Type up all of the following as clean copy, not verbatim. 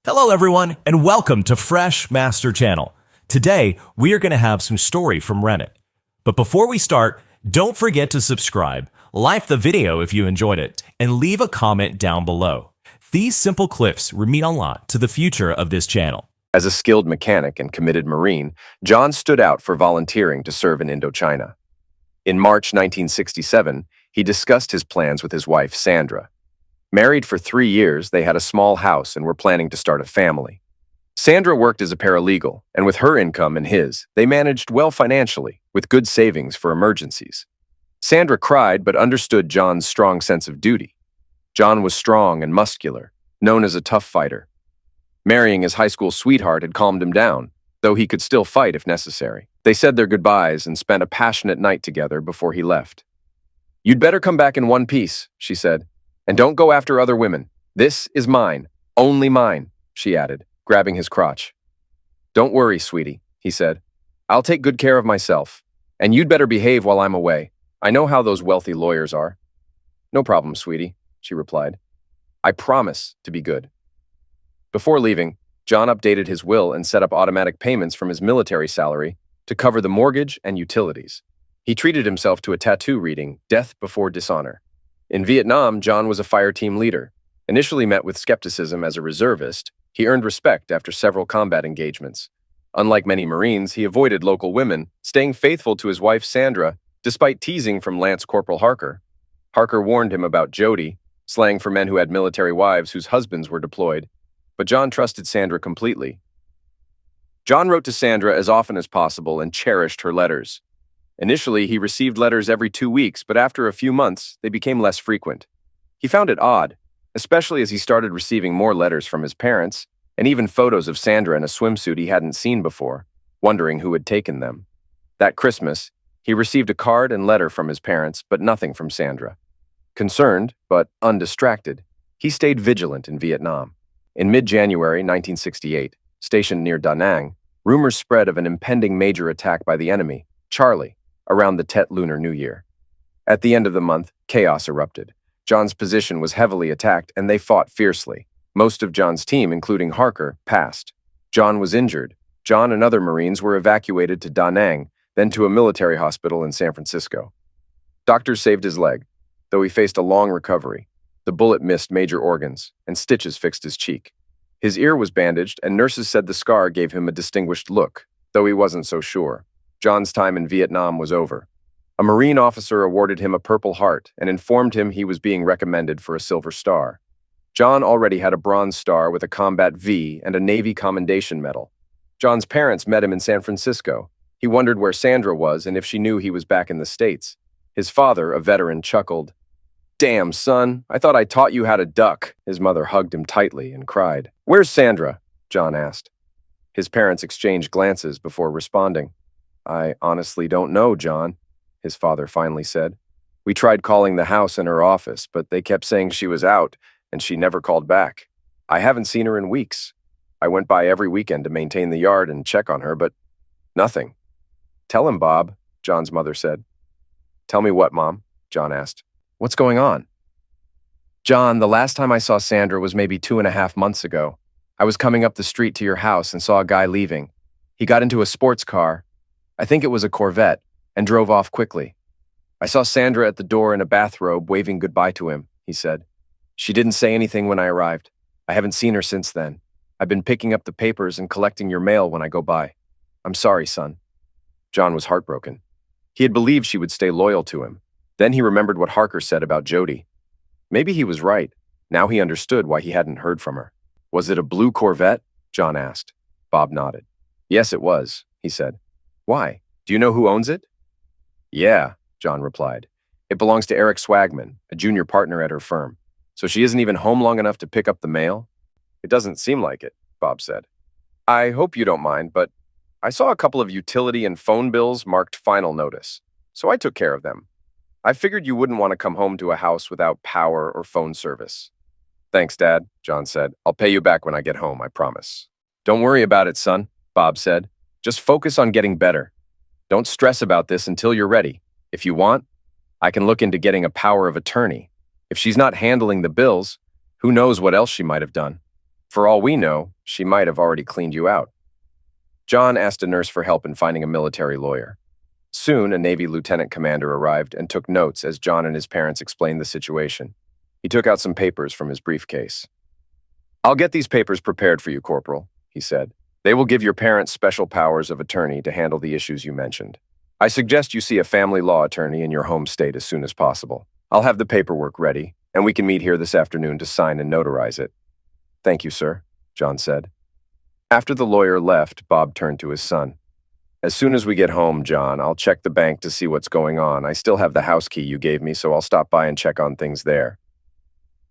Hello everyone, and welcome to Fresh Master Channel. Today, we are going to have some story from Reddit. But before we start, don't forget to subscribe, like the video if you enjoyed it, and leave a comment down below. These simple clips mean a lot to the future of this channel. As a skilled mechanic and committed Marine, John stood out for volunteering to serve in Indochina. In March 1967, he discussed his plans with his wife, Sandra. Married for 3 years, they had a small house and were planning to start a family. Sandra worked as a paralegal, and with her income and his, they managed well financially, with good savings for emergencies. Sandra cried but understood John's strong sense of duty. John was strong and muscular, known as a tough fighter. Marrying his high school sweetheart had calmed him down, though he could still fight if necessary. They said their goodbyes and spent a passionate night together before he left. "You'd better come back in one piece," she said. "And don't go after other women. This is mine, only mine," she added, grabbing his crotch. "Don't worry, sweetie," he said. "I'll take good care of myself. And you'd better behave while I'm away. I know how those wealthy lawyers are." "No problem, sweetie," she replied. "I promise to be good." Before leaving, John updated his will and set up automatic payments from his military salary to cover the mortgage and utilities. He treated himself to a tattoo reading, Death Before Dishonor. In Vietnam, John was a fire team leader. Initially met with skepticism as a reservist, he earned respect after several combat engagements. Unlike many Marines, he avoided local women, staying faithful to his wife Sandra, despite teasing from Lance Corporal Harker. Harker warned him about Jody, slang for men who had military wives whose husbands were deployed, but John trusted Sandra completely. John wrote to Sandra as often as possible and cherished her letters. Initially, he received letters every 2 weeks, but after a few months, they became less frequent. He found it odd, especially as he started receiving more letters from his parents, and even photos of Sandra in a swimsuit he hadn't seen before, wondering who had taken them. That Christmas, he received a card and letter from his parents, but nothing from Sandra. Concerned, but undistracted, he stayed vigilant in Vietnam. In mid-January 1968, stationed near Da Nang, rumors spread of an impending major attack by the enemy, Charlie, around the Tet Lunar New Year. At the end of the month, chaos erupted. John's position was heavily attacked, and they fought fiercely. Most of John's team, including Harker, passed. John was injured. John and other Marines were evacuated to Da Nang, then to a military hospital in San Francisco. Doctors saved his leg, though he faced a long recovery. The bullet missed major organs, and stitches fixed his cheek. His ear was bandaged, and nurses said the scar gave him a distinguished look, though he wasn't so sure. John's time in Vietnam was over. A Marine officer awarded him a Purple Heart and informed him he was being recommended for a Silver Star. John already had a Bronze Star with a Combat V and a Navy Commendation Medal. John's parents met him in San Francisco. He wondered where Sandra was and if she knew he was back in the States. His father, a veteran, chuckled. "Damn, son, I thought I taught you how to duck." His mother hugged him tightly and cried. "Where's Sandra?" John asked. His parents exchanged glances before responding. "I honestly don't know, John," his father finally said. "We tried calling the house and her office, but they kept saying she was out, and she never called back. I haven't seen her in weeks. I went by every weekend to maintain the yard and check on her, but nothing." "Tell him, Bob," John's mother said. "Tell me what, Mom?" John asked. "What's going on?" "John, the last time I saw Sandra was maybe 2.5 months ago. I was coming up the street to your house and saw a guy leaving. He got into a sports car. I think it was a Corvette, and drove off quickly. I saw Sandra at the door in a bathrobe waving goodbye to him," he said. "She didn't say anything when I arrived. I haven't seen her since then. I've been picking up the papers and collecting your mail when I go by. I'm sorry, son." John was heartbroken. He had believed she would stay loyal to him. Then he remembered what Harker said about Jody. Maybe he was right. Now he understood why he hadn't heard from her. "Was it a blue Corvette?" John asked. Bob nodded. "Yes, it was," he said. "Why? Do you know who owns it?" "Yeah," John replied. "It belongs to Eric Swagman, a junior partner at her firm. So she isn't even home long enough to pick up the mail?" "It doesn't seem like it," Bob said. "I hope you don't mind, but I saw a couple of utility and phone bills marked final notice, so I took care of them. I figured you wouldn't want to come home to a house without power or phone service." "Thanks, Dad," John said. "I'll pay you back when I get home, I promise." "Don't worry about it, son," Bob said. "Just focus on getting better. Don't stress about this until you're ready. If you want, I can look into getting a power of attorney. If she's not handling the bills, who knows what else she might have done." For all we know, she might have already cleaned you out. John asked a nurse for help in finding a military lawyer. Soon, a Navy lieutenant commander arrived and took notes as John and his parents explained the situation. He took out some papers from his briefcase. "I'll get these papers prepared for you, Corporal," he said. "They will give your parents special powers of attorney to handle the issues you mentioned. I suggest you see a family law attorney in your home state as soon as possible. I'll have the paperwork ready, and we can meet here this afternoon to sign and notarize it." "Thank you, sir," John said. After the lawyer left, Bob turned to his son. "As soon as we get home, John, I'll check the bank to see what's going on. I still have the house key you gave me, so I'll stop by and check on things there.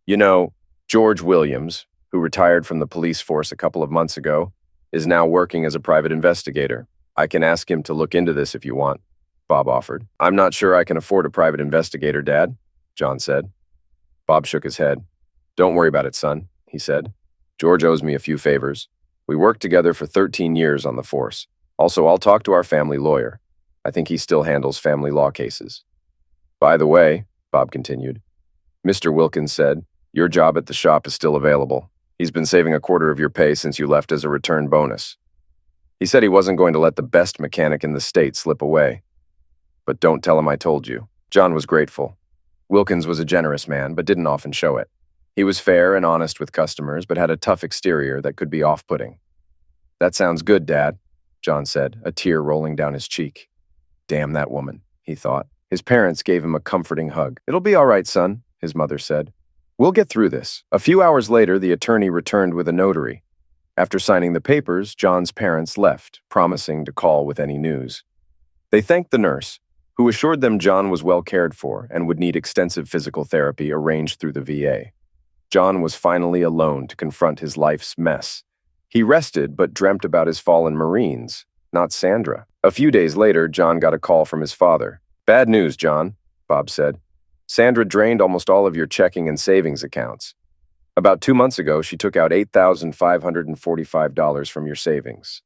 You know, George Williams, who retired from the police force a couple of months ago, is now working as a private investigator. I can ask him to look into this if you want," Bob offered. "I'm not sure I can afford a private investigator, Dad," John said. Bob shook his head. "Don't worry about it, son," he said. "George owes me a few favors. We worked together for 13 years on the force. Also, I'll talk to our family lawyer. I think he still handles family law cases." "By the way," Bob continued, "Mr. Wilkins said, your job at the shop is still available. He's been saving a quarter of your pay since you left as a return bonus. He said he wasn't going to let the best mechanic in the state slip away. But don't tell him I told you." John was grateful. Wilkins was a generous man, but didn't often show it. He was fair and honest with customers, but had a tough exterior that could be off-putting. "That sounds good, Dad," John said, a tear rolling down his cheek. "Damn that woman," he thought. His parents gave him a comforting hug. "It'll be all right, son," his mother said. "We'll get through this." A few hours later, the attorney returned with a notary. After signing the papers, John's parents left, promising to call with any news. They thanked the nurse, who assured them John was well cared for and would need extensive physical therapy arranged through the VA. John was finally alone to confront his life's mess. He rested but dreamt about his fallen Marines, not Sandra. A few days later, John got a call from his father. "Bad news, John," Bob said. "Sandra drained almost all of your checking and savings accounts. About 2 months ago, she took out $8,545 from your savings.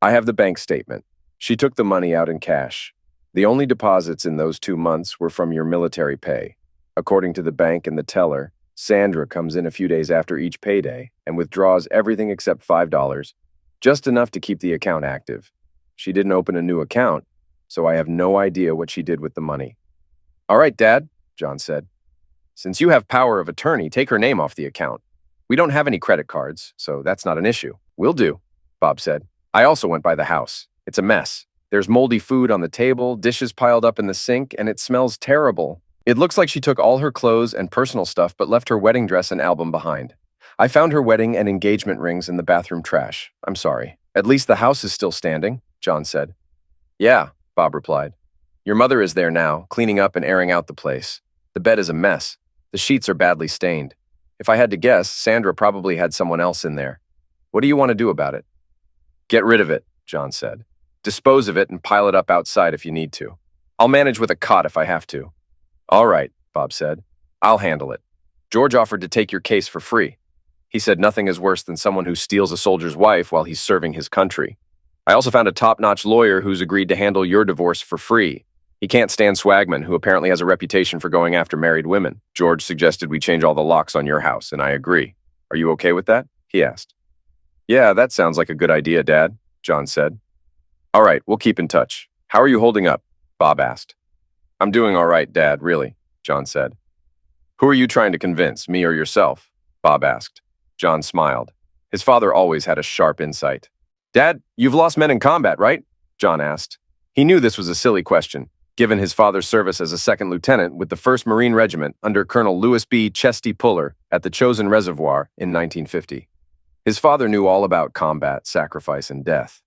I have the bank statement. She took the money out in cash. The only deposits in those 2 months were from your military pay. According to the bank and the teller, Sandra comes in a few days after each payday and withdraws everything except $5, just enough to keep the account active. She didn't open a new account, so I have no idea what she did with the money." "All right, Dad," John said. "Since you have power of attorney, take her name off the account. We don't have any credit cards, so that's not an issue." "Will do," Bob said. "I also went by the house. It's a mess. There's moldy food on the table, dishes piled up in the sink, and it smells terrible. It looks like she took all her clothes and personal stuff but left her wedding dress and album behind. I found her wedding and engagement rings in the bathroom trash. I'm sorry. At least the house is still standing," John said. "Yeah," Bob replied. "Your mother is there now, cleaning up and airing out the place. The bed is a mess. The sheets are badly stained. If I had to guess, Sandra probably had someone else in there. What do you want to do about it?" "Get rid of it," John said. "Dispose of it and pile it up outside if you need to. I'll manage with a cot if I have to." "All right," Bob said. "I'll handle it. George offered to take your case for free. He said nothing is worse than someone who steals a soldier's wife while he's serving his country. I also found a top-notch lawyer who's agreed to handle your divorce for free. He can't stand Swagman, who apparently has a reputation for going after married women. George suggested we change all the locks on your house, and I agree. Are you okay with that?" he asked. "Yeah, that sounds like a good idea, Dad," John said. "All right, we'll keep in touch. How are you holding up?" Bob asked. "I'm doing all right, Dad, really," John said. "Who are you trying to convince, me or yourself?" Bob asked. John smiled. His father always had a sharp insight. "Dad, you've lost men in combat, right?" John asked. He knew this was a silly question, given his father's service as a second lieutenant with the 1st Marine Regiment under Colonel Lewis B. Chesty Puller at the Chosin Reservoir in 1950. His father knew all about combat, sacrifice, and death.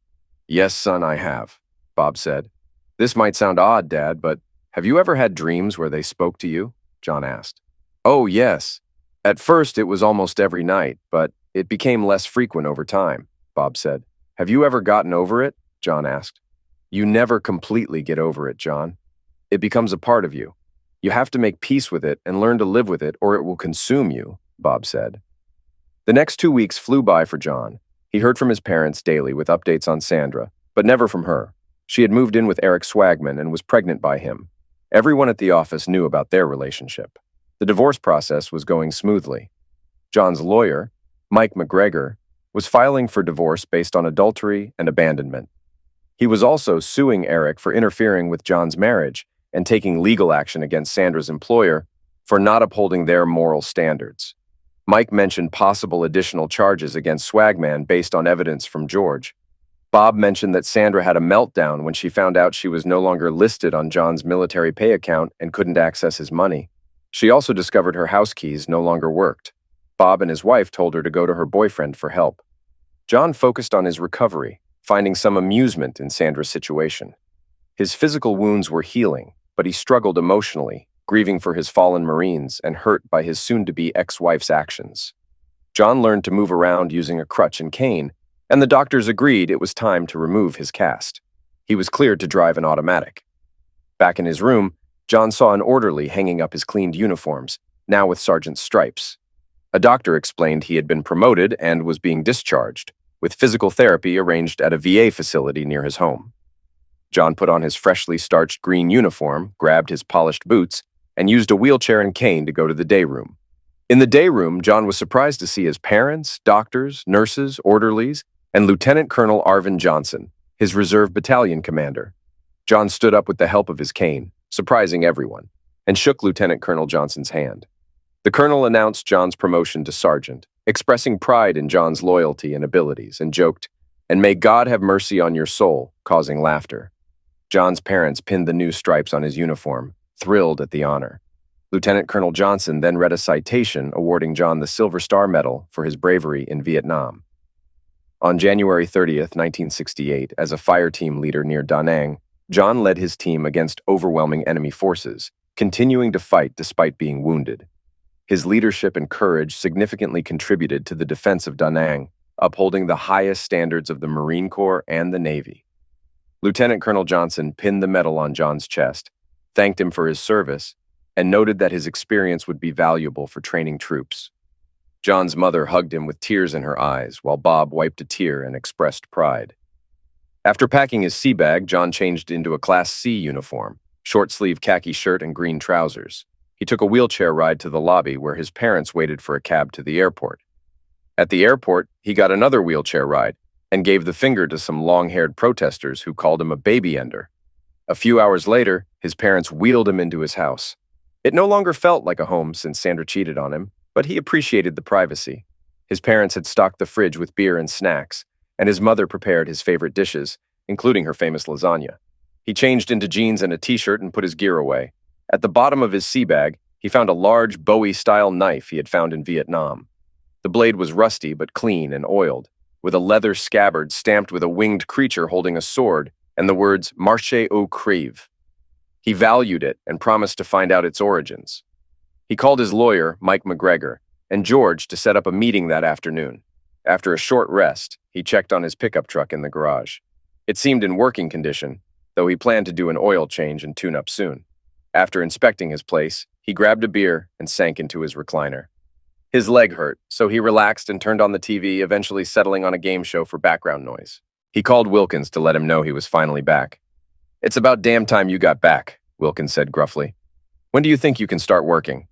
"Yes, son, I have," Bob said. "This might sound odd, Dad, but have you ever had dreams where they spoke to you?" John asked. "Oh, yes. At first, it was almost every night, but it became less frequent over time," Bob said. "Have you ever gotten over it?" John asked. "You never completely get over it, John. It becomes a part of you. You have to make peace with it and learn to live with it, or it will consume you," Bob said. The next 2 weeks flew by for John. He heard from his parents daily with updates on Sandra, but never from her. She had moved in with Eric Swagman and was pregnant by him. Everyone at the office knew about their relationship. The divorce process was going smoothly. John's lawyer, Mike McGregor, was filing for divorce based on adultery and abandonment. He was also suing Eric for interfering with John's marriage and taking legal action against Sandra's employer for not upholding their moral standards. Mike mentioned possible additional charges against Swagman based on evidence from George. Bob mentioned that Sandra had a meltdown when she found out she was no longer listed on John's military pay account and couldn't access his money. She also discovered her house keys no longer worked. Bob and his wife told her to go to her boyfriend for help. John focused on his recovery, finding some amusement in Sandra's situation. His physical wounds were healing, but he struggled emotionally, grieving for his fallen Marines and hurt by his soon-to-be ex-wife's actions. John learned to move around using a crutch and cane, and the doctors agreed it was time to remove his cast. He was cleared to drive an automatic. Back in his room, John saw an orderly hanging up his cleaned uniforms, now with sergeant's stripes. A doctor explained he had been promoted and was being discharged, with physical therapy arranged at a VA facility near his home. John put on his freshly starched green uniform, grabbed his polished boots, and used a wheelchair and cane to go to the day room. In the day room, John was surprised to see his parents, doctors, nurses, orderlies, and Lieutenant Colonel Arvin Johnson, his reserve battalion commander. John stood up with the help of his cane, surprising everyone, and shook Lieutenant Colonel Johnson's hand. The colonel announced John's promotion to sergeant, expressing pride in John's loyalty and abilities, and joked, "And may God have mercy on your soul," causing laughter. John's parents pinned the new stripes on his uniform, thrilled at the honor. Lieutenant Colonel Johnson then read a citation awarding John the Silver Star Medal for his bravery in Vietnam. On January 30th, 1968, as a fire team leader near Da Nang, John led his team against overwhelming enemy forces, continuing to fight despite being wounded. His leadership and courage significantly contributed to the defense of Da Nang, upholding the highest standards of the Marine Corps and the Navy. Lieutenant Colonel Johnson pinned the medal on John's chest, thanked him for his service, and noted that his experience would be valuable for training troops. John's mother hugged him with tears in her eyes, while Bob wiped a tear and expressed pride. After packing his sea bag, John changed into a Class C uniform, short-sleeve khaki shirt and green trousers. He took a wheelchair ride to the lobby where his parents waited for a cab to the airport. At the airport, he got another wheelchair ride and gave the finger to some long-haired protesters who called him a baby ender. A few hours later, his parents wheeled him into his house. It no longer felt like a home since Sandra cheated on him, but he appreciated the privacy. His parents had stocked the fridge with beer and snacks, and his mother prepared his favorite dishes, including her famous lasagna. He changed into jeans and a t-shirt and put his gear away. At the bottom of his sea bag, he found a large Bowie-style knife he had found in Vietnam. The blade was rusty but clean and oiled, with a leather scabbard stamped with a winged creature holding a sword and the words "Marche au crève." He valued it and promised to find out its origins. He called his lawyer, Mike McGregor, and George to set up a meeting that afternoon. After a short rest, he checked on his pickup truck in the garage. It seemed in working condition, though he planned to do an oil change and tune up soon. After inspecting his place, he grabbed a beer and sank into his recliner. His leg hurt, so he relaxed and turned on the TV, eventually settling on a game show for background noise. He called Wilkins to let him know he was finally back. "It's about damn time you got back," Wilkins said gruffly. "When do you think you can start working?"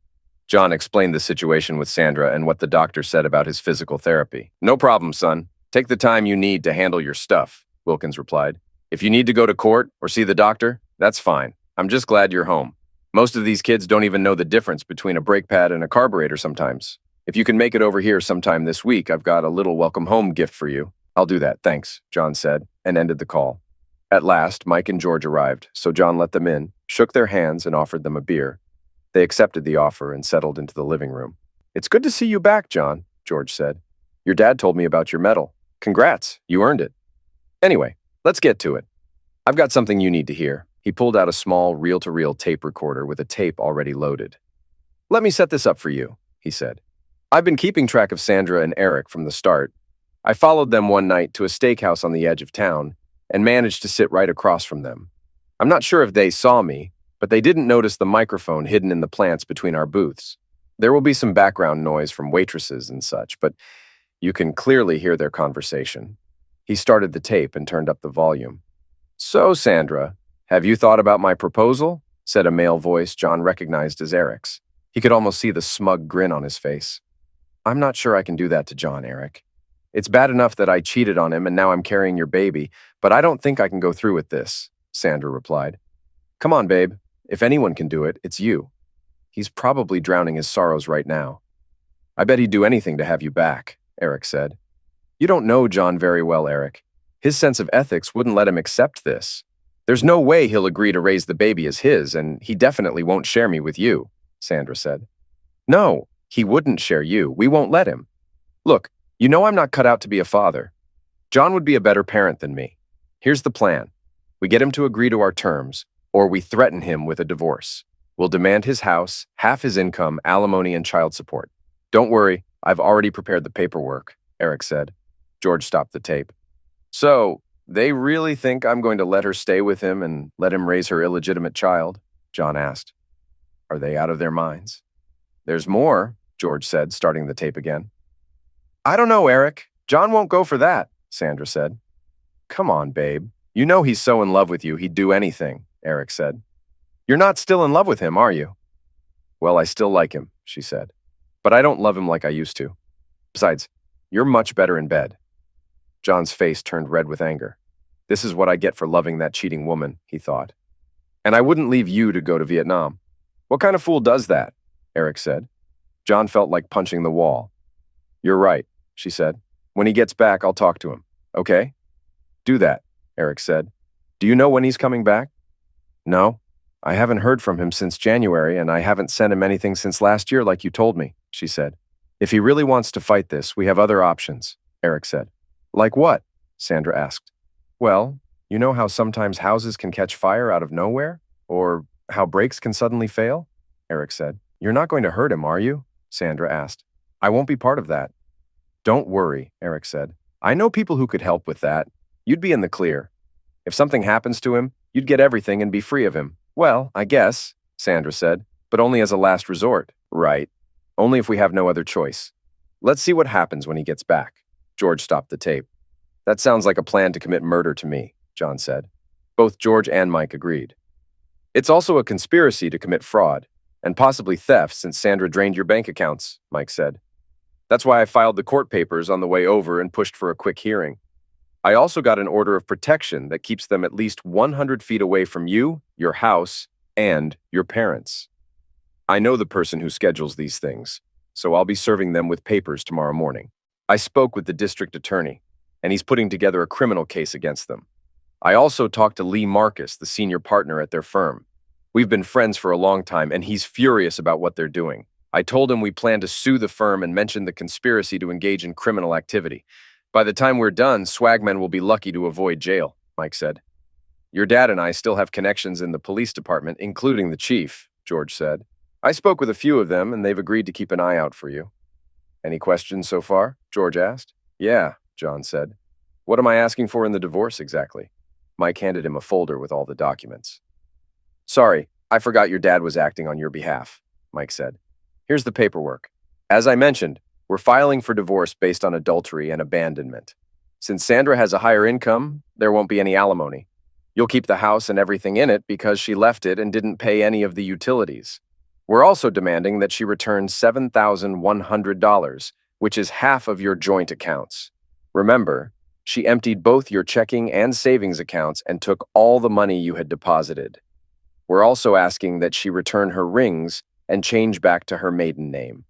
John explained the situation with Sandra and what the doctor said about his physical therapy. "No problem, son. Take the time you need to handle your stuff," Wilkins replied. "If you need to go to court or see the doctor, that's fine. I'm just glad you're home. Most of these kids don't even know the difference between a brake pad and a carburetor sometimes. If you can make it over here sometime this week, I've got a little welcome home gift for you." "I'll do that, thanks," John said, and ended the call. At last, Mike and George arrived, so John let them in, shook their hands, and offered them a beer. They accepted the offer and settled into the living room. "It's good to see you back, John," George said. "Your dad told me about your medal. Congrats, you earned it. Anyway, let's get to it. I've got something you need to hear." He pulled out a small reel-to-reel tape recorder with a tape already loaded. "Let me set this up for you," he said. "I've been keeping track of Sandra and Eric from the start. I followed them one night to a steakhouse on the edge of town and managed to sit right across from them. I'm not sure if they saw me, but they didn't notice the microphone hidden in the plants between our booths. There will be some background noise from waitresses and such, but you can clearly hear their conversation." He started the tape and turned up the volume. "So, Sandra, have you thought about my proposal?" said a male voice John recognized as Eric's. He could almost see the smug grin on his face. I'm not sure I can do that to John, Eric. It's bad enough that I cheated on him and now I'm carrying your baby, but I don't think I can go through with this, Sandra replied. Come on, babe. If anyone can do it, it's you. He's probably drowning his sorrows right now. I bet he'd do anything to have you back, Eric said. You don't know John very well, Eric. His sense of ethics wouldn't let him accept this. There's no way he'll agree to raise the baby as his, and he definitely won't share me with you, Sandra said. No, he wouldn't share you. We won't let him. Look, you know I'm not cut out to be a father. John would be a better parent than me. Here's the plan. We get him to agree to our terms, or we threaten him with a divorce. We'll demand his house, half his income, alimony, and child support. Don't worry, I've already prepared the paperwork, Eric said. George stopped the tape. So, they really think I'm going to let her stay with him and let him raise her illegitimate child? John asked. Are they out of their minds? There's more, George said, starting the tape again. I don't know, Eric. John won't go for that, Sandra said. Come on, babe. You know he's so in love with you, he'd do anything, Eric said. You're not still in love with him, are you? Well, I still like him, she said. But I don't love him like I used to. Besides, you're much better in bed. John's face turned red with anger. This is what I get for loving that cheating woman, he thought. And I wouldn't leave you to go to Vietnam. What kind of fool does that? Eric said. John felt like punching the wall. You're right, she said. When he gets back, I'll talk to him. Okay? Do that, Eric said. Do you know when he's coming back? No. I haven't heard from him since January, and I haven't sent him anything since last year like you told me, she said. If he really wants to fight this, we have other options, Eric said. Like what? Sandra asked. Well, you know how sometimes houses can catch fire out of nowhere? Or how brakes can suddenly fail? Eric said. You're not going to hurt him, are you? Sandra asked. I won't be part of that. Don't worry, Eric said. I know people who could help with that. You'd be in the clear. If something happens to him, you'd get everything and be free of him. Well, I guess, Sandra said, but only as a last resort. Right. Only if we have no other choice. Let's see what happens when he gets back. George stopped the tape. That sounds like a plan to commit murder to me, John said. Both George and Mike agreed. It's also a conspiracy to commit fraud, and possibly theft since Sandra drained your bank accounts, Mike said. That's why I filed the court papers on the way over and pushed for a quick hearing. I also got an order of protection that keeps them at least 100 feet away from you, your house, and your parents. I know the person who schedules these things, so I'll be serving them with papers tomorrow morning. I spoke with the district attorney, and he's putting together a criminal case against them. I also talked to Lee Marcus, the senior partner at their firm. We've been friends for a long time, and he's furious about what they're doing. I told him we plan to sue the firm and mentioned the conspiracy to engage in criminal activity. By the time we're done, swagmen will be lucky to avoid jail, Mike said. Your dad and I still have connections in the police department, including the chief, George said. I spoke with a few of them, and they've agreed to keep an eye out for you. Any questions so far? George asked. Yeah, John said. What am I asking for in the divorce exactly? Mike handed him a folder with all the documents. Sorry, I forgot your dad was acting on your behalf, Mike said. Here's the paperwork. As I mentioned, we're filing for divorce based on adultery and abandonment. Since Sandra has a higher income, there won't be any alimony. You'll keep the house and everything in it because she left it and didn't pay any of the utilities. We're also demanding that she return $7,100, which is half of your joint accounts. Remember, she emptied both your checking and savings accounts and took all the money you had deposited. We're also asking that she return her rings and change back to her maiden name.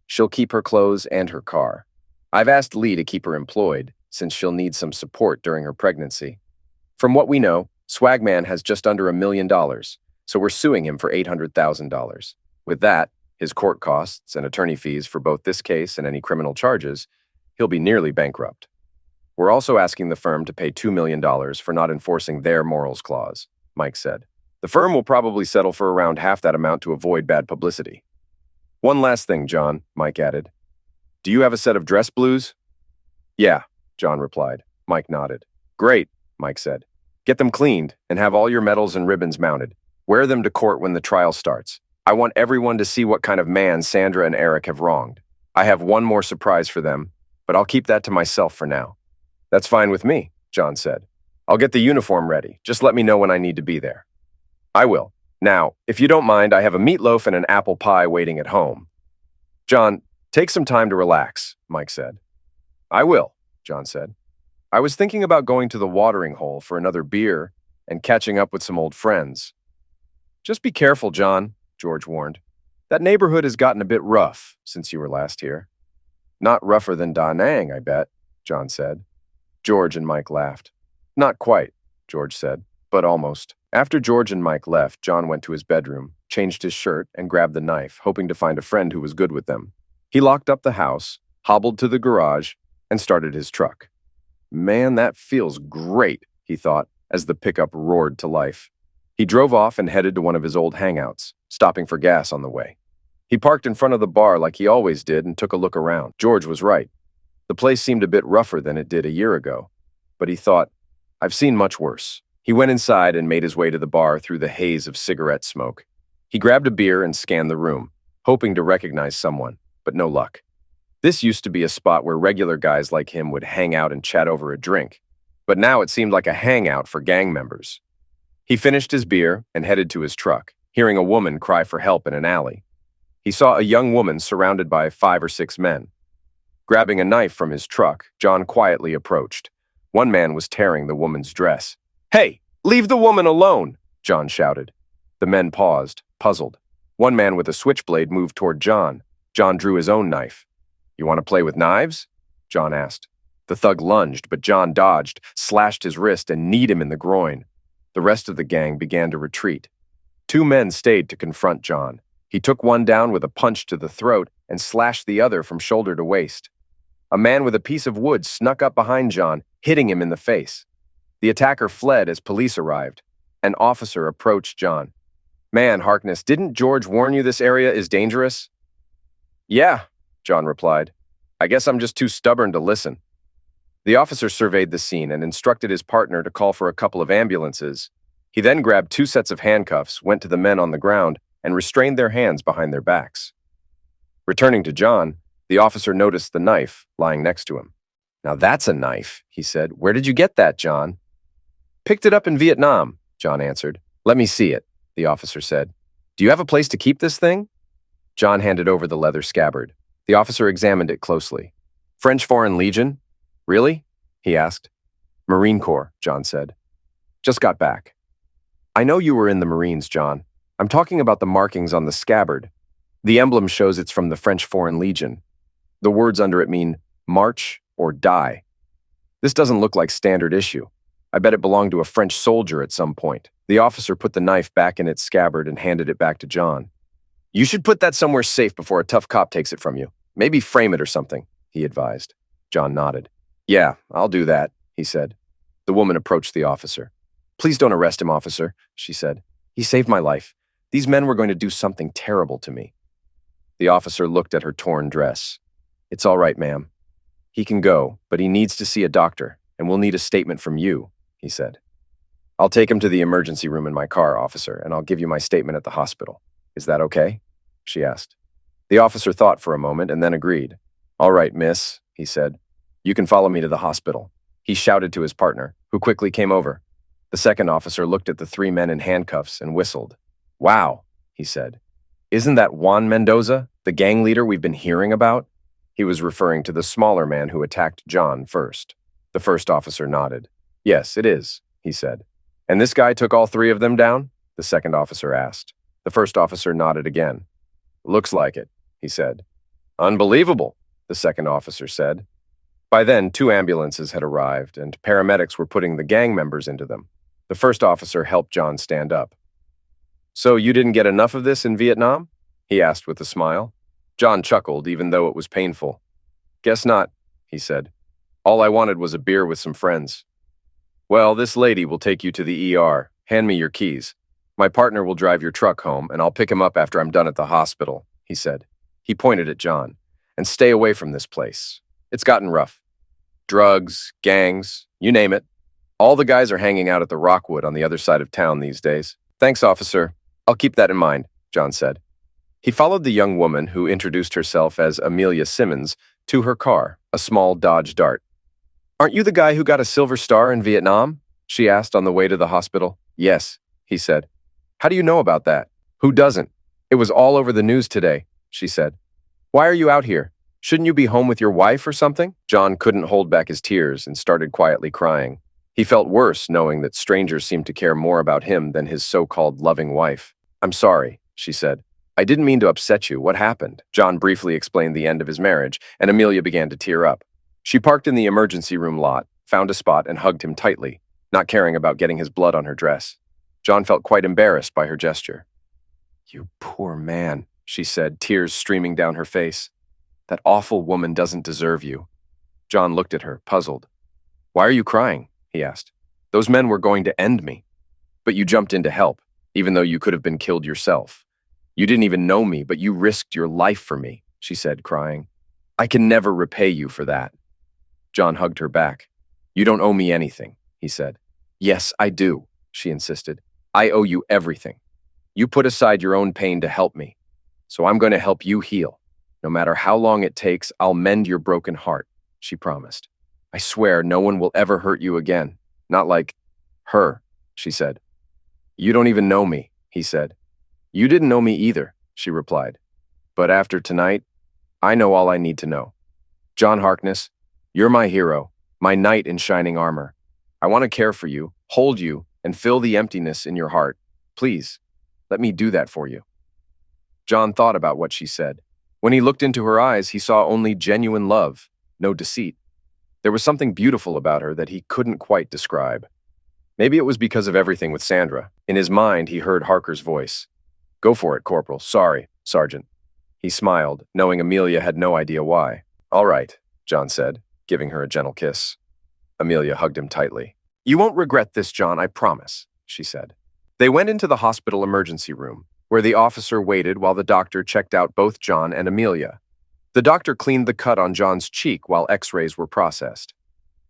She'll keep her clothes and her car. I've asked Lee to keep her employed, since she'll need some support during her pregnancy. From what we know, Swagman has just under $1 million, so we're suing him for $800,000. With that, his court costs and attorney fees for both this case and any criminal charges, he'll be nearly bankrupt. We're also asking the firm to pay $2 million for not enforcing their morals clause, Mike said. The firm will probably settle for around half that amount to avoid bad publicity. One last thing, John, Mike added. Do you have a set of dress blues? Yeah, John replied. Mike nodded. Great, Mike said. Get them cleaned and have all your medals and ribbons mounted. Wear them to court when the trial starts. I want everyone to see what kind of man Sandra and Eric have wronged. I have one more surprise for them, but I'll keep that to myself for now. That's fine with me, John said. I'll get the uniform ready. Just let me know when I need to be there. I will. Now, if you don't mind, I have a meatloaf and an apple pie waiting at home. John, Take some time to relax, Mike said. I will, John said. I was thinking about going to the watering hole for another beer and catching up with some old friends. Just be careful, John, George warned. That neighborhood has gotten a bit rough since you were last here. Not rougher than Da Nang, I bet, John said. George and Mike laughed. Not quite, George said, but almost. After George and Mike left, John went to his bedroom, changed his shirt, and grabbed the knife, hoping to find a friend who was good with them. He locked up the house, hobbled to the garage, and started his truck. Man, that feels great, he thought, as the pickup roared to life. He drove off and headed to one of his old hangouts, stopping for gas on the way. He parked in front of the bar like he always did and took a look around. George was right. The place seemed a bit rougher than it did a year ago, but he thought, I've seen much worse. He went inside and made his way to the bar through the haze of cigarette smoke. He grabbed a beer and scanned the room, hoping to recognize someone, but no luck. This used to be a spot where regular guys like him would hang out and chat over a drink, but now it seemed like a hangout for gang members. He finished his beer and headed to his truck, hearing a woman cry for help in an alley. He saw a young woman surrounded by 5 or 6 men. Grabbing a knife from his truck, John quietly approached. One man was tearing the woman's dress. "Hey, leave the woman alone!" John shouted. The men paused, puzzled. One man with a switchblade moved toward John. John drew his own knife. "You want to play with knives?" John asked. The thug lunged, but John dodged, slashed his wrist, and kneed him in the groin. The rest of the gang began to retreat. 2 men stayed to confront John. He took one down with a punch to the throat and slashed the other from shoulder to waist. A man with a piece of wood snuck up behind John, hitting him in the face. The attacker fled as police arrived. An officer approached John. "Man, Harkness, didn't George warn you this area is dangerous?" "Yeah," John replied. "I guess I'm just too stubborn to listen." The officer surveyed the scene and instructed his partner to call for a couple of ambulances. He then grabbed 2 sets of handcuffs, went to the men on the ground, and restrained their hands behind their backs. Returning to John, the officer noticed the knife lying next to him. "Now that's a knife," he said. "Where did you get that, John?" "Picked it up in Vietnam," John answered. "Let me see it," the officer said. "Do you have a place to keep this thing?" John handed over the leather scabbard. The officer examined it closely. "French Foreign Legion? Really?" he asked. "Marine Corps," John said. "Just got back." "I know you were in the Marines, John. I'm talking about the markings on the scabbard. The emblem shows it's from the French Foreign Legion. The words under it mean march or die. This doesn't look like standard issue. I bet it belonged to a French soldier at some point." The officer put the knife back in its scabbard and handed it back to John. "You should put that somewhere safe before a tough cop takes it from you. Maybe frame it or something," he advised. John nodded. "Yeah, I'll do that," he said. The woman approached the officer. "Please don't arrest him, officer," she said. "He saved my life. These men were going to do something terrible to me." The officer looked at her torn dress. "It's all right, ma'am. He can go, but he needs to see a doctor, and we'll need a statement from you," he said. "I'll take him to the emergency room in my car, officer, and I'll give you my statement at the hospital. Is that okay?" she asked. The officer thought for a moment and then agreed. "All right, miss," he said. "You can follow me to the hospital." He shouted to his partner, who quickly came over. The second officer looked at the 3 men in handcuffs and whistled. "Wow," he said. "Isn't that Juan Mendoza, the gang leader we've been hearing about?" He was referring to the smaller man who attacked John first. The first officer nodded. "Yes, it is," he said. "And this guy took all 3 of them down?" the second officer asked. The first officer nodded again. "Looks like it," he said. "Unbelievable," the second officer said. By then, 2 ambulances had arrived, and paramedics were putting the gang members into them. The first officer helped John stand up. "So you didn't get enough of this in Vietnam?" he asked with a smile. John chuckled, even though it was painful. "Guess not," he said. "All I wanted was a beer with some friends." "Well, this lady will take you to the ER. Hand me your keys. My partner will drive your truck home, and I'll pick him up after I'm done at the hospital," he said. He pointed at John. "And stay away from this place. It's gotten rough. Drugs, gangs, you name it. All the guys are hanging out at the Rockwood on the other side of town these days." "Thanks, officer. I'll keep that in mind," John said. He followed the young woman, who introduced herself as Amelia Simmons, to her car, a small Dodge Dart. "Aren't you the guy who got a Silver Star in Vietnam?" she asked on the way to the hospital. "Yes," he said. "How do you know about that?" "Who doesn't? It was all over the news today," she said. "Why are you out here?" Shouldn't you be home with your wife or something? John couldn't hold back his tears and started quietly crying. He felt worse knowing that strangers seemed to care more about him than his so-called loving wife. "I'm sorry," she said. "I didn't mean to upset you. What happened?" John briefly explained the end of his marriage, and Amelia began to tear up. She parked in the emergency room lot, found a spot, and hugged him tightly, not caring about getting his blood on her dress. John felt quite embarrassed by her gesture. "You poor man," she said, tears streaming down her face. "That awful woman doesn't deserve you." John looked at her, puzzled. "Why are you crying?" he asked. "Those men were going to end me. But you jumped in to help, even though you could have been killed yourself. You didn't even know me, but you risked your life for me," she said, crying. "I can never repay you for that." John hugged her back. "You don't owe me anything," he said. "Yes, I do," she insisted. "I owe you everything. You put aside your own pain to help me, so I'm going to help you heal. No matter how long it takes, I'll mend your broken heart," she promised. "I swear no one will ever hurt you again. Not like her," she said. "You don't even know me," he said. "You didn't know me either," she replied. "But after tonight, I know all I need to know. John Harkness, you're my hero, my knight in shining armor. I want to care for you, hold you, and fill the emptiness in your heart. Please, let me do that for you." John thought about what she said. When he looked into her eyes, he saw only genuine love, no deceit. There was something beautiful about her that he couldn't quite describe. Maybe it was because of everything with Sandra. In his mind, he heard Harker's voice. "Go for it, Corporal. Sorry, Sergeant." He smiled, knowing Amelia had no idea why. "All right," John said, giving her a gentle kiss. Amelia hugged him tightly. "You won't regret this, John, I promise," she said. They went into the hospital emergency room, where the officer waited while the doctor checked out both John and Amelia. The doctor cleaned the cut on John's cheek while x-rays were processed.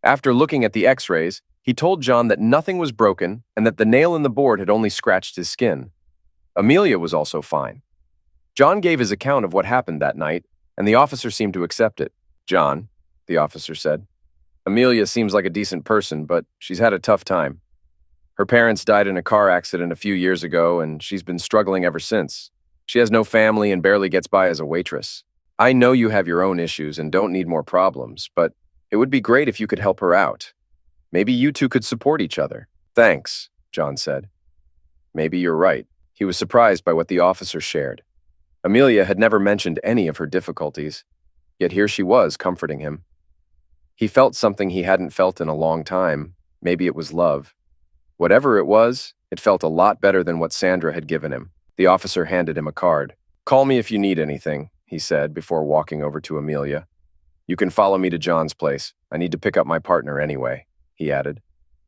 After looking at the x-rays, he told John that nothing was broken and that the nail in the board had only scratched his skin. Amelia was also fine. John gave his account of what happened that night, and the officer seemed to accept it. "John," the officer said, "Amelia seems like a decent person, but she's had a tough time. Her parents died in a car accident a few years ago, and she's been struggling ever since. She has no family and barely gets by as a waitress. I know you have your own issues and don't need more problems, but it would be great if you could help her out. Maybe you two could support each other." "Thanks," John said. Maybe you're right. He was surprised by what the officer shared. Amelia had never mentioned any of her difficulties, yet here she was comforting him. He felt something he hadn't felt in a long time. Maybe it was love. Whatever it was, it felt a lot better than what Sandra had given him. The officer handed him a card. "Call me if you need anything," he said before walking over to Amelia. "You can follow me to John's place. I need to pick up my partner anyway," he added.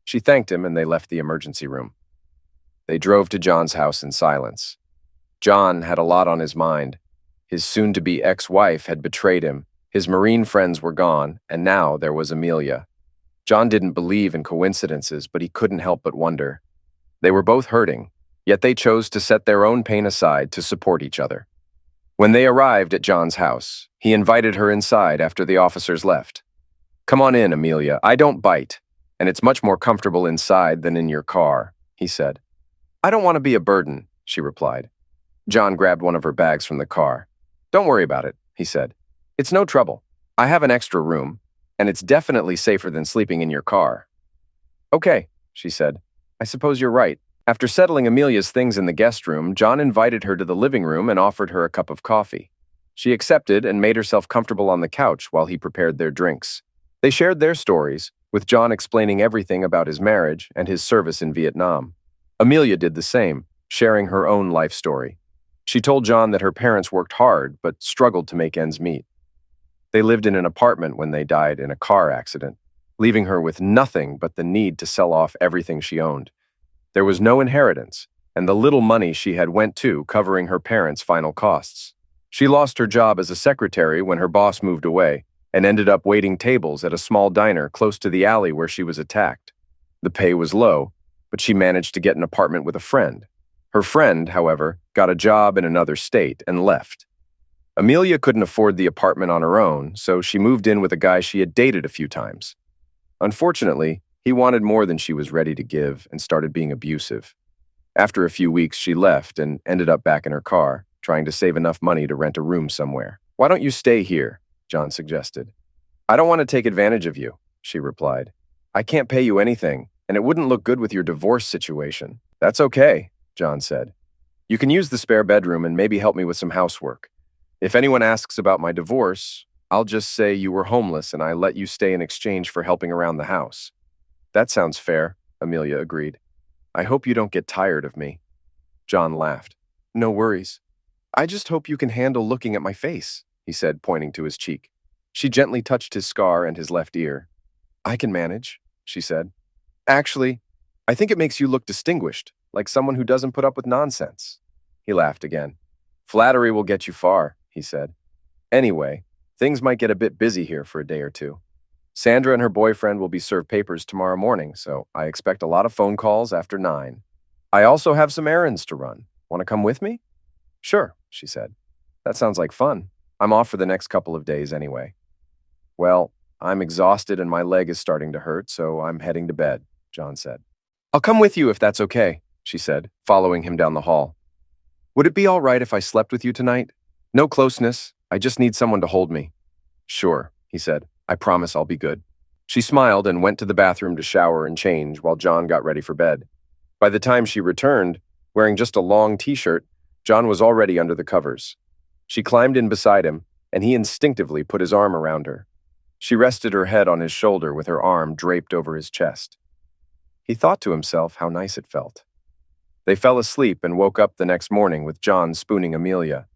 She thanked him and they left the emergency room. They drove to John's house in silence. John had a lot on his mind. His soon-to-be ex-wife had betrayed him, his Marine friends were gone, and now there was Amelia. John didn't believe in coincidences, but he couldn't help but wonder. They were both hurting, yet they chose to set their own pain aside to support each other. When they arrived at John's house, he invited her inside after the officers left. "Come on in, Amelia. I don't bite, and it's much more comfortable inside than in your car," he said. "I don't want to be a burden," she replied. John grabbed one of her bags from the car. "Don't worry about it," he said. "It's no trouble. I have an extra room, and it's definitely safer than sleeping in your car." "Okay," she said. "I suppose you're right." After settling Amelia's things in the guest room, John invited her to the living room and offered her a cup of coffee. She accepted and made herself comfortable on the couch while he prepared their drinks. They shared their stories, with John explaining everything about his marriage and his service in Vietnam. Amelia did the same, sharing her own life story. She told John that her parents worked hard but struggled to make ends meet. They lived in an apartment when they died in a car accident, leaving her with nothing but the need to sell off everything she owned. There was no inheritance, and the little money she had went to covering her parents' final costs. She lost her job as a secretary when her boss moved away and ended up waiting tables at a small diner close to the alley where she was attacked. The pay was low, but she managed to get an apartment with a friend. Her friend, however, got a job in another state and left. Amelia couldn't afford the apartment on her own, so she moved in with a guy she had dated a few times. Unfortunately, he wanted more than she was ready to give and started being abusive. After a few weeks, she left and ended up back in her car, trying to save enough money to rent a room somewhere. "Why don't you stay here?" John suggested. I don't want to take advantage of you, she replied. I can't pay you anything, and it wouldn't look good with your divorce situation. That's okay, John said. You can use the spare bedroom and maybe help me with some housework. If anyone asks about my divorce, I'll just say you were homeless and I let you stay in exchange for helping around the house. That sounds fair, Amelia agreed. I hope you don't get tired of me. John laughed. No worries. I just hope you can handle looking at my face, he said, pointing to his cheek. She gently touched his scar and his left ear. I can manage, she said. Actually, I think it makes you look distinguished, like someone who doesn't put up with nonsense. He laughed again. Flattery will get you far, he said. Anyway, things might get a bit busy here for a day or two. Sandra and her boyfriend will be served papers tomorrow morning, so I expect a lot of phone calls after 9. I also have some errands to run. Want to come with me? Sure, she said. That sounds like fun. I'm off for the next couple of days anyway. Well, I'm exhausted and my leg is starting to hurt, so I'm heading to bed, John said. I'll come with you if that's okay, she said, following him down the hall. Would it be all right if I slept with you tonight? No closeness. I just need someone to hold me. Sure, he said. I promise I'll be good. She smiled and went to the bathroom to shower and change while John got ready for bed. By the time she returned, wearing just a long t-shirt, John was already under the covers. She climbed in beside him, and he instinctively put his arm around her. She rested her head on his shoulder with her arm draped over his chest. He thought to himself how nice it felt. They fell asleep and woke up the next morning with John spooning Amelia.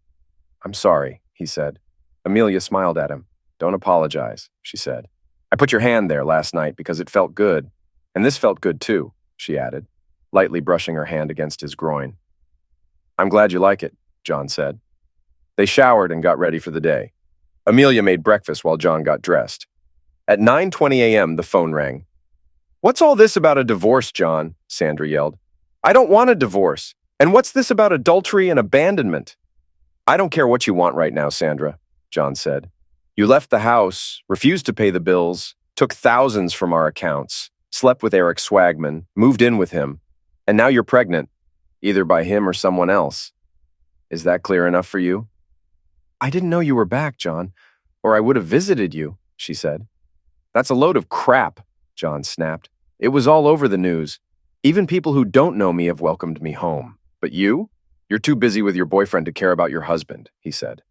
I'm sorry, he said. Amelia smiled at him. Don't apologize, she said. I put your hand there last night because it felt good, and this felt good too, she added, lightly brushing her hand against his groin. I'm glad you like it, John said. They showered and got ready for the day. Amelia made breakfast while John got dressed. At 9:20 a.m., the phone rang. What's all this about a divorce, John? Sandra yelled. I don't want a divorce. And what's this about adultery and abandonment? I don't care what you want right now, Sandra, John said. You left the house, refused to pay the bills, took thousands from our accounts, slept with Eric Swagman, moved in with him, and now you're pregnant, either by him or someone else. Is that clear enough for you? I didn't know you were back, John, or I would have visited you, she said. That's a load of crap, John snapped. It was all over the news. Even people who don't know me have welcomed me home. But you? You're too busy with your boyfriend to care about your husband, he said.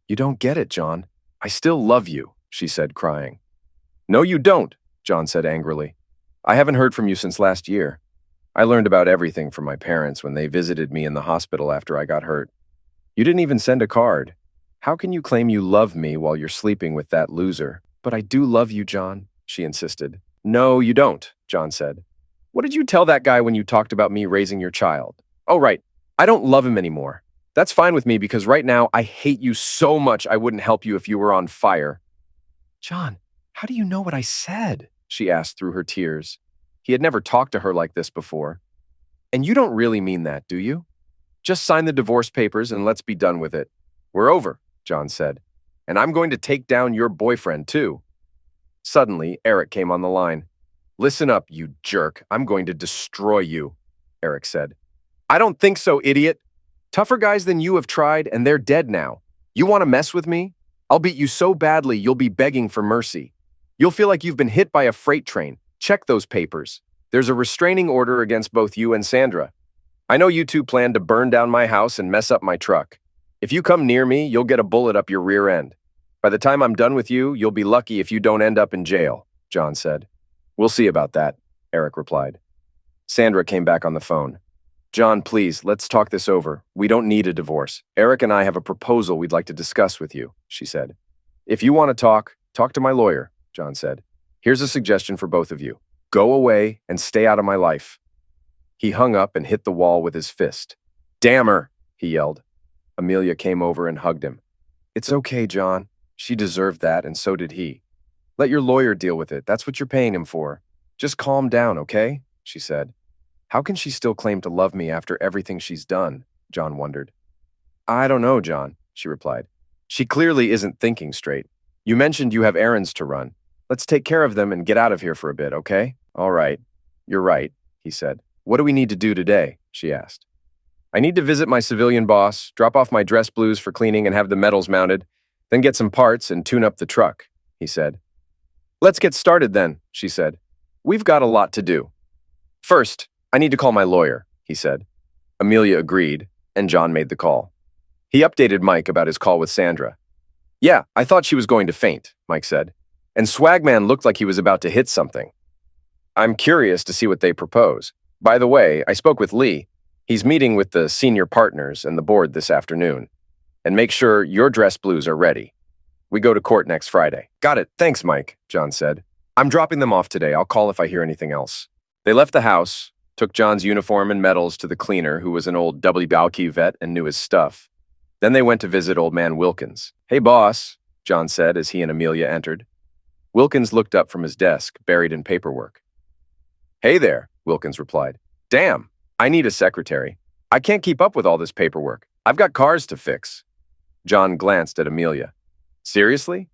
You don't get it, John. I still love you, she said, crying. No, you don't, John said angrily. I haven't heard from you since last year. I learned about everything from my parents when they visited me in the hospital after I got hurt. You didn't even send a card. How can you claim you love me while you're sleeping with that loser? But I do love you, John, she insisted. No, you don't, John said. What did you tell that guy when you talked about me raising your child? Oh, right. I don't love him anymore. That's fine with me because right now I hate you so much I wouldn't help you if you were on fire. John, how do you know what I said? She asked through her tears. He had never talked to her like this before. And you don't really mean that, do you? Just sign the divorce papers and let's be done with it. We're over, John said. And I'm going to take down your boyfriend too. Suddenly, Eric came on the line. Listen up, you jerk. I'm going to destroy you, Eric said. I don't think so, idiot. Tougher guys than you have tried, and they're dead now. You want to mess with me? I'll beat you so badly you'll be begging for mercy. You'll feel like you've been hit by a freight train. Check those papers. There's a restraining order against both you and Sandra. I know you two plan to burn down my house and mess up my truck. If you come near me, you'll get a bullet up your rear end. By the time I'm done with you, you'll be lucky if you don't end up in jail, John said. We'll see about that, Eric replied. Sandra came back on the phone. John, please, let's talk this over. We don't need a divorce. Eric and I have a proposal we'd like to discuss with you, she said. If you want to talk to my lawyer, John said. Here's a suggestion for both of you. Go away and stay out of my life. He hung up and hit the wall with his fist. Damn her, he yelled. Amelia came over and hugged him. It's okay, John. She deserved that, and so did he. Let your lawyer deal with it. That's what you're paying him for. Just calm down, okay? She said. How can she still claim to love me after everything she's done? John wondered. I don't know, John, she replied. She clearly isn't thinking straight. You mentioned you have errands to run. Let's take care of them and get out of here for a bit, okay? All right. You're right, he said. What do we need to do today? She asked. I need to visit my civilian boss, drop off my dress blues for cleaning and have the medals mounted, Then get some parts and tune up the truck, he said. Let's get started then, she said. We've got a lot to do. First, I need to call my lawyer, he said. Amelia agreed, and John made the call. He updated Mike about his call with Sandra. Yeah, I thought she was going to faint, Mike said. And Swagman looked like he was about to hit something. I'm curious to see what they propose. By the way, I spoke with Lee. He's meeting with the senior partners and the board this afternoon. And make sure your dress blues are ready. We go to court next Friday. Got it. Thanks, Mike, John said. I'm dropping them off today. I'll call if I hear anything else. They left the house, took John's uniform and medals to the cleaner, who was an old WBOQ vet and knew his stuff. Then they went to visit old man Wilkins. Hey, boss, John said as he and Amelia entered. Wilkins looked up from his desk, buried in paperwork. Hey there, Wilkins replied. Damn, I need a secretary. I can't keep up with all this paperwork. I've got cars to fix. John glanced at Amelia. Seriously?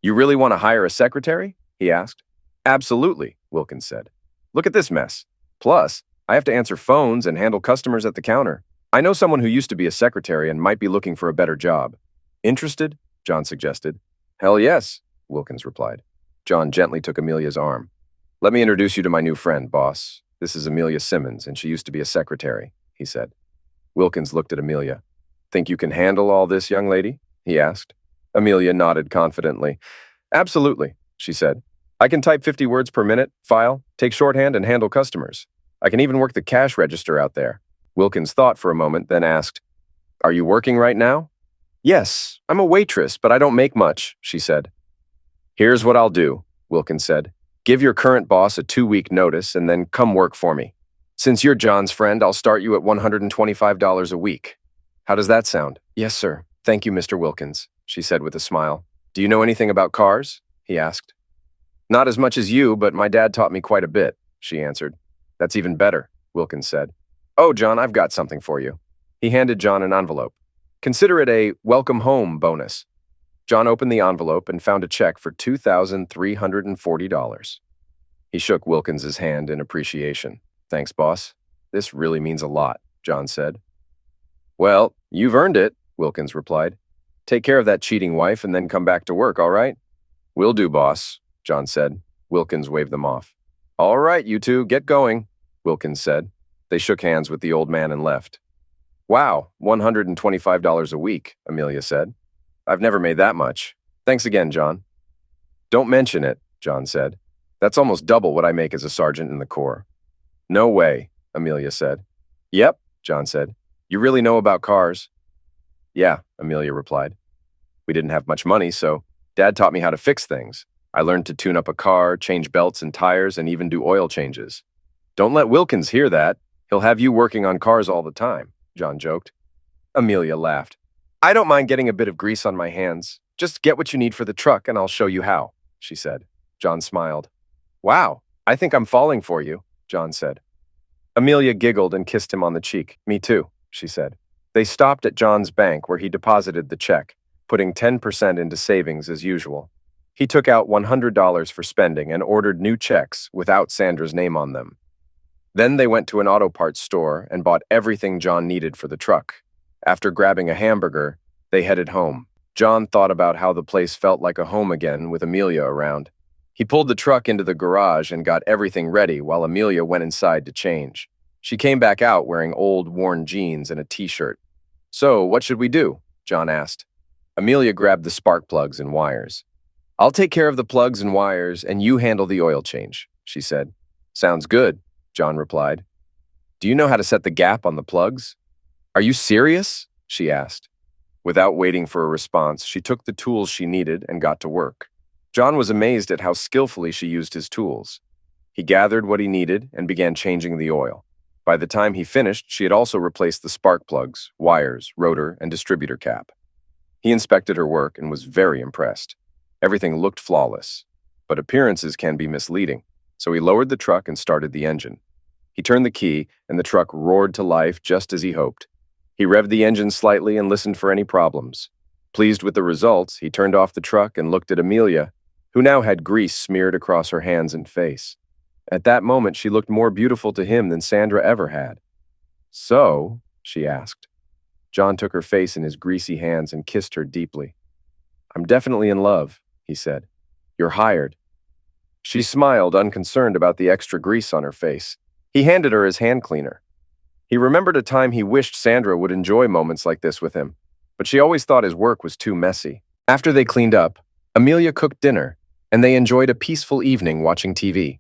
You really want to hire a secretary? He asked. Absolutely, Wilkins said. Look at this mess. Plus, I have to answer phones and handle customers at the counter. I know someone who used to be a secretary and might be looking for a better job. Interested? John suggested. Hell yes, Wilkins replied. John gently took Amelia's arm. Let me introduce you to my new friend, boss. This is Amelia Simmons, and she used to be a secretary, he said. Wilkins looked at Amelia. Think you can handle all this, young lady? He asked. Amelia nodded confidently. Absolutely, she said. I can type 50 words per minute, file, take shorthand, and handle customers. I can even work the cash register out there. Wilkins thought for a moment, then asked, Are you working right now? Yes, I'm a waitress, but I don't make much, she said. Here's what I'll do, Wilkins said. Give your current boss a 2-week notice and then come work for me. Since you're John's friend, I'll start you at $125 a week. How does that sound? Yes, sir. Thank you, Mr. Wilkins, she said with a smile. Do you know anything about cars? He asked. Not as much as you, but my dad taught me quite a bit, she answered. That's even better, Wilkins said. Oh, John, I've got something for you. He handed John an envelope. Consider it a welcome home bonus. John opened the envelope and found a check for $2,340. He shook Wilkins's hand in appreciation. Thanks, boss. This really means a lot, John said. Well, you've earned it, Wilkins replied. Take care of that cheating wife and then come back to work, all right? Will do, boss, John said. Wilkins waved them off. All right, you two, get going, Wilkins said. They shook hands with the old man and left. Wow, $125 a week, Amelia said. I've never made that much. Thanks again, John. Don't mention it, John said. That's almost double what I make as a sergeant in the Corps. No way, Amelia said. Yep, John said. You really know about cars? Yeah, Amelia replied. We didn't have much money, so Dad taught me how to fix things. I learned to tune up a car, change belts and tires, and even do oil changes. Don't let Wilkins hear that. He'll have you working on cars all the time, John joked. Amelia laughed. I don't mind getting a bit of grease on my hands. Just get what you need for the truck and I'll show you how, she said. John smiled. Wow, I think I'm falling for you, John said. Amelia giggled and kissed him on the cheek. Me too, she said. They stopped at John's bank where he deposited the check, putting 10% into savings as usual. He took out $100 for spending and ordered new checks without Sandra's name on them. Then they went to an auto parts store and bought everything John needed for the truck. After grabbing a hamburger, they headed home. John thought about how the place felt like a home again with Amelia around. He pulled the truck into the garage and got everything ready while Amelia went inside to change. She came back out wearing old, worn jeans and a t-shirt. So, what should we do? John asked. Amelia grabbed the spark plugs and wires. I'll take care of the plugs and wires and you handle the oil change, she said. Sounds good, John replied. Do you know how to set the gap on the plugs? Are you serious? She asked. Without waiting for a response, she took the tools she needed and got to work. John was amazed at how skillfully she used his tools. He gathered what he needed and began changing the oil. By the time he finished, she had also replaced the spark plugs, wires, rotor, and distributor cap. He inspected her work and was very impressed. Everything looked flawless, but appearances can be misleading, so he lowered the truck and started the engine. He turned the key, and the truck roared to life just as he hoped. He revved the engine slightly and listened for any problems. Pleased with the results, he turned off the truck and looked at Amelia, who now had grease smeared across her hands and face. At that moment, she looked more beautiful to him than Sandra ever had. So, she asked. John took her face in his greasy hands and kissed her deeply. I'm definitely in love, he said. You're hired. She smiled, unconcerned about the extra grease on her face. He handed her his hand cleaner. He remembered a time he wished Sandra would enjoy moments like this with him, but she always thought his work was too messy. After they cleaned up, Amelia cooked dinner, and they enjoyed a peaceful evening watching TV.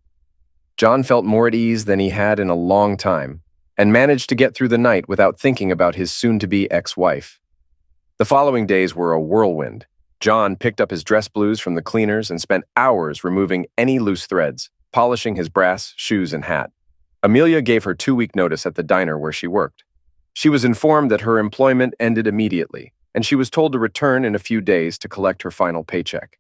John felt more at ease than he had in a long time, and managed to get through the night without thinking about his soon-to-be ex-wife. The following days were a whirlwind. John picked up his dress blues from the cleaners and spent hours removing any loose threads, polishing his brass, shoes, and hat. Amelia gave her 2-week notice at the diner where she worked. She was informed that her employment ended immediately, and she was told to return in a few days to collect her final paycheck.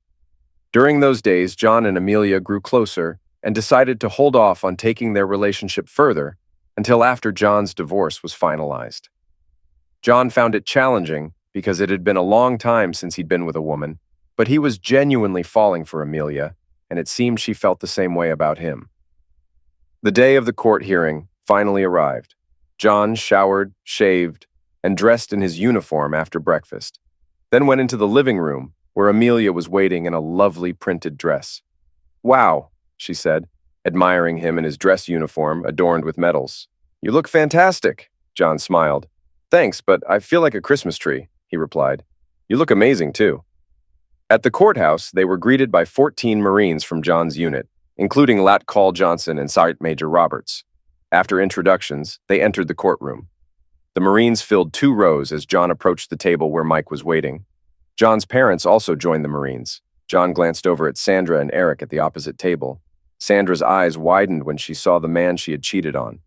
During those days, John and Amelia grew closer and decided to hold off on taking their relationship further until after John's divorce was finalized. John found it challenging because it had been a long time since he'd been with a woman, but he was genuinely falling for Amelia, and it seemed she felt the same way about him. The day of the court hearing finally arrived. John showered, shaved, and dressed in his uniform after breakfast, then went into the living room where Amelia was waiting in a lovely printed dress. "Wow," she said, admiring him in his dress uniform adorned with medals. "You look fantastic," John smiled. "Thanks, but I feel like a Christmas tree," he replied. "You look amazing, too." At the courthouse, they were greeted by 14 Marines from John's unit, including Lat Col Johnson and Sergeant Major Roberts. After introductions, they entered the courtroom. The Marines filled 2 rows as John approached the table where Mike was waiting. John's parents also joined the Marines. John glanced over at Sandra and Eric at the opposite table. Sandra's eyes widened when she saw the man she had cheated on.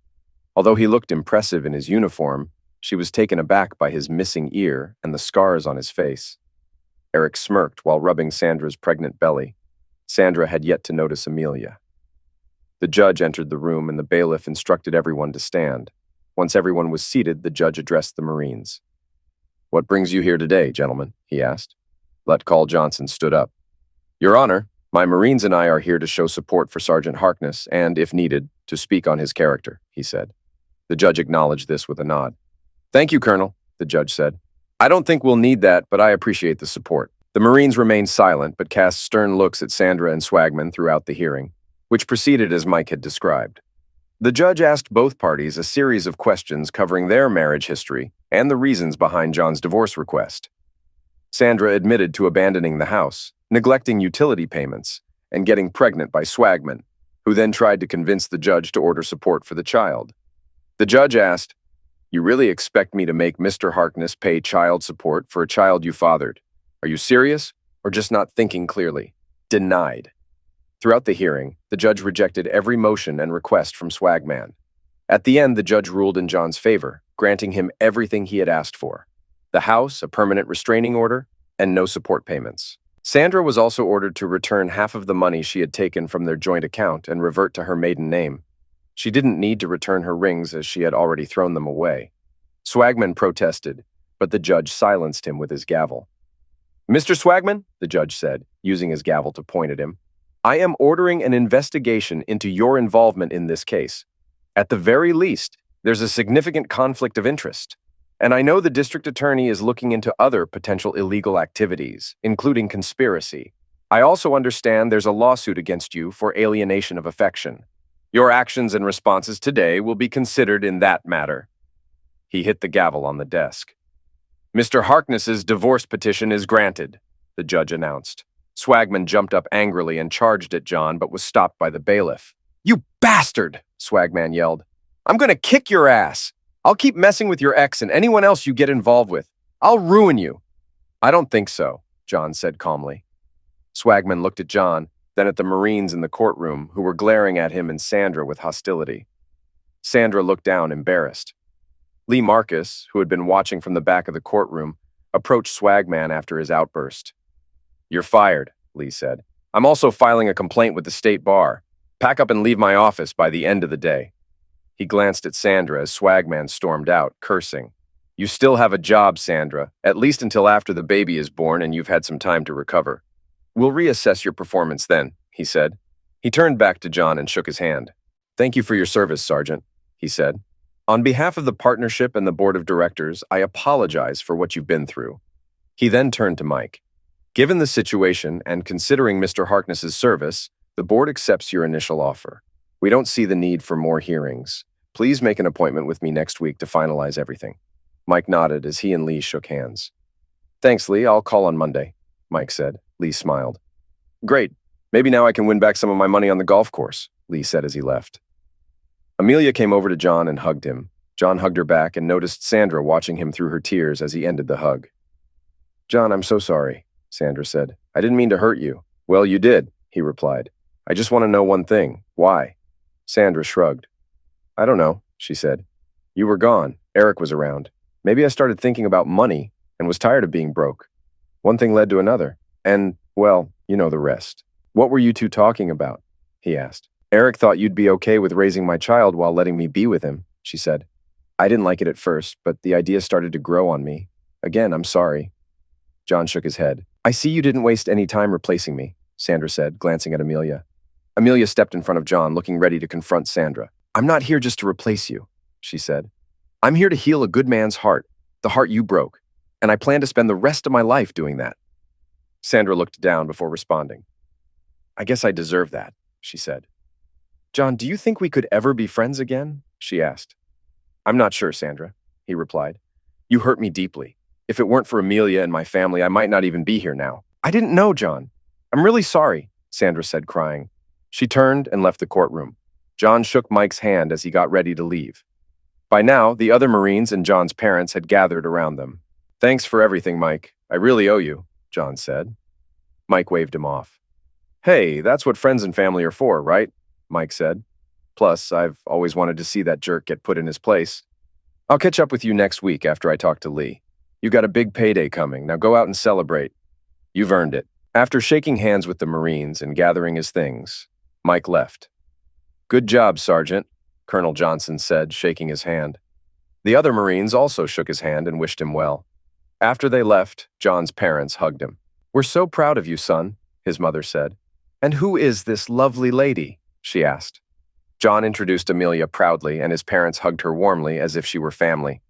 Although he looked impressive in his uniform, she was taken aback by his missing ear and the scars on his face. Eric smirked while rubbing Sandra's pregnant belly. Sandra had yet to notice Amelia. The judge entered the room and the bailiff instructed everyone to stand. Once everyone was seated, the judge addressed the Marines. "What brings you here today, gentlemen?" he asked. Lat Col Johnson stood up. "Your Honor, my Marines and I are here to show support for Sergeant Harkness and, if needed, to speak on his character," he said. The judge acknowledged this with a nod. "Thank you, Colonel," the judge said. "I don't think we'll need that, but I appreciate the support." The Marines remained silent but cast stern looks at Sandra and Swagman throughout the hearing, which proceeded as Mike had described. The judge asked both parties a series of questions covering their marriage history and the reasons behind John's divorce request. Sandra admitted to abandoning the house, neglecting utility payments, and getting pregnant by Swagman, who then tried to convince the judge to order support for the child. The judge asked, "You really expect me to make Mr. Harkness pay child support for a child you fathered? Are you serious or just not thinking clearly?" Denied. Throughout the hearing, the judge rejected every motion and request from Swagman. At the end, the judge ruled in John's favor, granting him everything he had asked for: the house, a permanent restraining order, and no support payments. Sandra was also ordered to return half of the money she had taken from their joint account and revert to her maiden name. She didn't need to return her rings as she had already thrown them away. Swagman protested, but the judge silenced him with his gavel. "Mr. Swagman," the judge said, using his gavel to point at him, "I am ordering an investigation into your involvement in this case. At the very least, there's a significant conflict of interest. And I know the district attorney is looking into other potential illegal activities, including conspiracy. I also understand there's a lawsuit against you for alienation of affection. Your actions and responses today will be considered in that matter." He hit the gavel on the desk. "Mr. Harkness's divorce petition is granted," the judge announced. Swagman jumped up angrily and charged at John, but was stopped by the bailiff. "You bastard!" Swagman yelled. "I'm going to kick your ass. I'll keep messing with your ex and anyone else you get involved with. I'll ruin you." "I don't think so," John said calmly. Swagman looked at John, then at the Marines in the courtroom, who were glaring at him and Sandra with hostility. Sandra looked down, embarrassed. Lee Marcus, who had been watching from the back of the courtroom, approached Swagman after his outburst. "You're fired," Lee said. "I'm also filing a complaint with the state bar. Pack up and leave my office by the end of the day." He glanced at Sandra as Swagman stormed out, cursing. "You still have a job, Sandra, at least until after the baby is born and you've had some time to recover. We'll reassess your performance then," he said. He turned back to John and shook his hand. "Thank you for your service, Sergeant," he said. "On behalf of the partnership and the board of directors, I apologize for what you've been through." He then turned to Mike. Given the situation and considering Mr. Harkness's service, the board accepts your initial offer. We don't see the need for more hearings. Please make an appointment with me next week to finalize everything. Mike nodded as he and Lee shook hands. Thanks, Lee. I'll call on Monday, Mike said. Lee smiled. Great. Maybe now I can win back some of my money on the golf course, Lee said as he left. Amelia came over to John and hugged him. John hugged her back and noticed Sandra watching him through her tears as he ended the hug. John, I'm so sorry, Sandra said. I didn't mean to hurt you. Well, you did, he replied. I just want to know one thing. Why? Sandra shrugged. I don't know, she said. You were gone. Eric was around. Maybe I started thinking about money and was tired of being broke. One thing led to another. And, well, you know the rest. What were you two talking about? He asked. Eric thought you'd be okay with raising my child while letting me be with him, she said. I didn't like it at first, but the idea started to grow on me. Again, I'm sorry. John shook his head. I see you didn't waste any time replacing me, Sandra said, glancing at Amelia. Amelia stepped in front of John, looking ready to confront Sandra. I'm not here just to replace you, she said. I'm here to heal a good man's heart, the heart you broke, and I plan to spend the rest of my life doing that. Sandra looked down before responding. I guess I deserve that, she said. John, do you think we could ever be friends again? She asked. I'm not sure, Sandra, he replied. You hurt me deeply. If it weren't for Amelia and my family, I might not even be here now. I didn't know, John. I'm really sorry, Sandra said, crying. She turned and left the courtroom. John shook Mike's hand as he got ready to leave. By now, the other Marines and John's parents had gathered around them. Thanks for everything, Mike. I really owe you, John said. Mike waved him off. Hey, that's what friends and family are for, right? Mike said. Plus, I've always wanted to see that jerk get put in his place. I'll catch up with you next week after I talk to Lee. You got a big payday coming. Now go out and celebrate. You've earned it. After shaking hands with the Marines and gathering his things, Mike left. Good job, Sergeant, Colonel Johnson said, shaking his hand. The other Marines also shook his hand and wished him well. After they left, John's parents hugged him. We're so proud of you, son, his mother said. And who is this lovely lady? She asked. John introduced Amelia proudly, and his parents hugged her warmly as if she were family.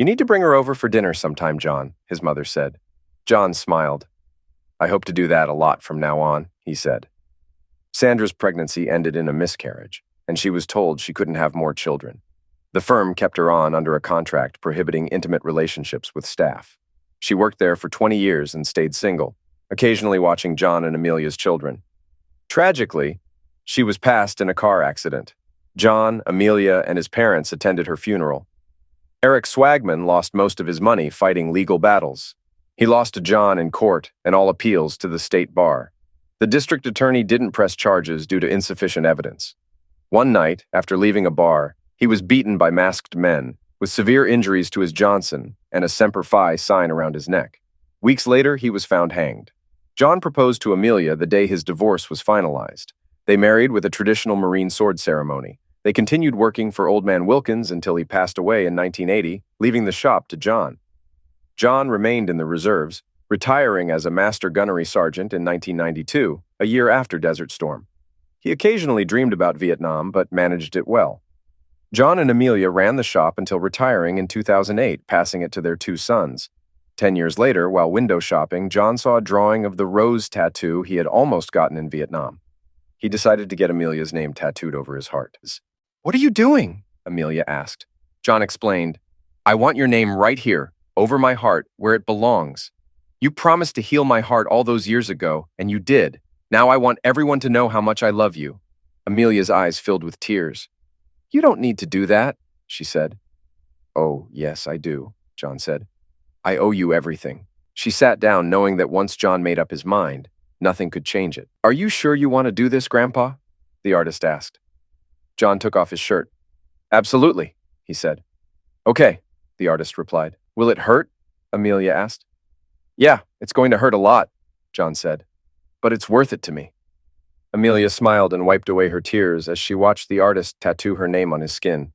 You need to bring her over for dinner sometime, John, his mother said. John smiled. I hope to do that a lot from now on, he said. Sandra's pregnancy ended in a miscarriage, and she was told she couldn't have more children. The firm kept her on under a contract prohibiting intimate relationships with staff. She worked there for 20 years and stayed single, occasionally watching John and Amelia's children. Tragically, she was passed in a car accident. John, Amelia, and his parents attended her funeral. Eric Swagman lost most of his money fighting legal battles. He lost to John in court and all appeals to the state bar. The district attorney didn't press charges due to insufficient evidence. One night, after leaving a bar, he was beaten by masked men, with severe injuries to his Johnson and a Semper Fi sign around his neck. Weeks later, he was found hanged. John proposed to Amelia the day his divorce was finalized. They married with a traditional Marine sword ceremony. They continued working for Old Man Wilkins until he passed away in 1980, leaving the shop to John. John remained in the reserves, retiring as a master gunnery sergeant in 1992, a year after Desert Storm. He occasionally dreamed about Vietnam, but managed it well. John and Amelia ran the shop until retiring in 2008, passing it to their two sons. 10 years later, while window shopping, John saw a drawing of the rose tattoo he had almost gotten in Vietnam. He decided to get Amelia's name tattooed over his heart. What are you doing? Amelia asked. John explained, I want your name right here, over my heart, where it belongs. You promised to heal my heart all those years ago, and you did. Now I want everyone to know how much I love you. Amelia's eyes filled with tears. You don't need to do that, she said. Oh, yes, I do, John said. I owe you everything. She sat down knowing that once John made up his mind, nothing could change it. Are you sure you want to do this, Grandpa? The artist asked. John took off his shirt. Absolutely, he said. Okay, the artist replied. Will it hurt? Amelia asked. Yeah, it's going to hurt a lot, John said. But it's worth it to me. Amelia smiled and wiped away her tears as she watched the artist tattoo her name on his skin.